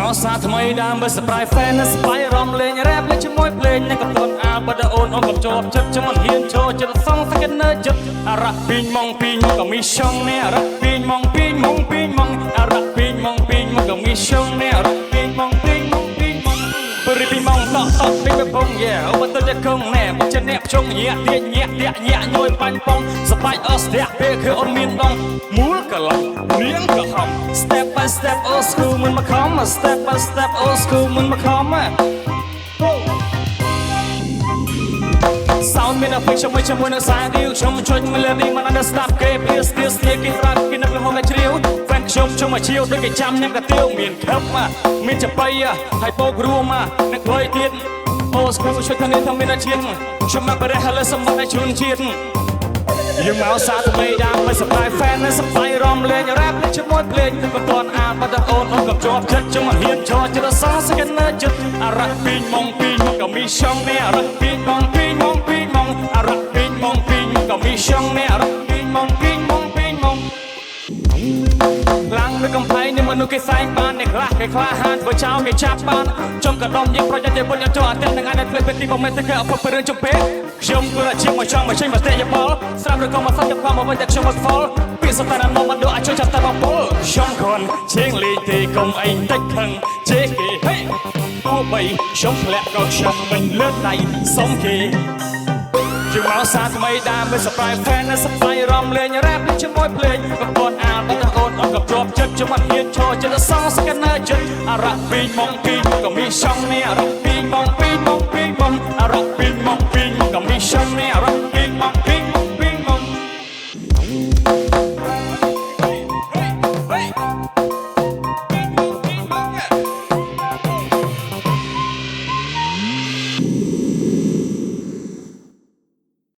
មកសាថ្មីដើមបើសប្រៃ fan ស្បាយរំលេង rap លេងជាមួយភ្លេងនឹងកំតនអាបដអូនអូនកំជាប់ចិត្តខ្ញុំមិនហ៊ានចូលចិត្តសងស្គិននៅចិត្តអរ៉ាពីងម៉ងក៏មីឆុងនេះអរ៉ាពីងម៉ងអរ៉ាពីងម៉ងក៏មីឆុងនេះអរ៉ាពីងម៉ងព្រឹបពីម៉ងតក់ពីបបងយ៉ាអូបទៅកងណែមកចិនអ្នកជុងញាក់ញាក់ញយបាញ់បងសបាយអស់ស្ទះពេលគឺអូនមានដងមូលកឡោរៀងក៏ខំ step by step old school មិនមកខំ step by step old school មិនមកខំ sound មានអភិជាមួយនឹងសាយឌីវខ្ញុំជួយ melody មិន understand គេពីស្ទះស្ទះគេប្រាក់គេនៅក្នុងតែជ្រាវ fan ខ្ញុំមកជាវដូចគេចាំញ៉ាំកាទៀវមានខឹបមានចបៃហើយបោករួមនឹងខ្លុយទៀត old school ជួយគ្នាថាមានអាជាតិខ្ញុំមកបរិះហើយសម្បត្តិជូនជាតិយើងមកសាថ្មីដើមមិនសប្បាយ fan សប្បាយរំលេង rap ជាមួយភ្លេងមិនទាន់អានបាត់អូនក៏ជាប់ចិត្តខ្ញុំមិនហ៊ានចូលចិត្តសងស្គិននៅចិត្តអរ៉ាពីងម៉ងក៏មានឆុងនេះអរ៉ាពីងម៉ងអរ៉ាពីងម៉ងក៏មានឆុងនេះអរ៉ាពីងម៉ងឡើងនៅកំ play នេះមនុស្សគេសែងបានអ្នកខ្លះគេក្លាហានបើចោលគេចាប់បានចំកដុំយើងប្រយ័ត្នតែបុញចូលអត់ទាំងថ្ងៃនេះពេលទីបំមេតែគេអពុបរឿងចំពេកខ្ញុំគឺជាមកចង់មកចេញមកតែយបល់ស្រាប់ឬក៏មកសត្វយកមកវិញតែខ្ញុំមក fall ពីសតានមកមកដូចអាចចូលចាប់តែបបលខ្ញុំគ្រាន់ជាងលេងទេកុំអីតិចខឹងជេគេហេទោះបីខ្ញុំធ្លាក់ក៏ខ្ញុំមិនលើកដៃសុំគេជាមកសាថ្មីដើមមិនសប្បាយ fan សប្បាយរំលេង rap ជាមួយភ្លេងកំពន់អានបាត់អូនអត់ក៏ជាប់ចិត្តខ្ញុំមិនហ៊ានឈរចិត្តសងស្គិននៅចិត្តអរ៉ាពីងម៉ងក៏មានឆុងនេះអរ៉ាពីងម៉ងអរ៉ាពីងម៉ងក៏មានឆុងនេះអរ៉ាពីងម៉ង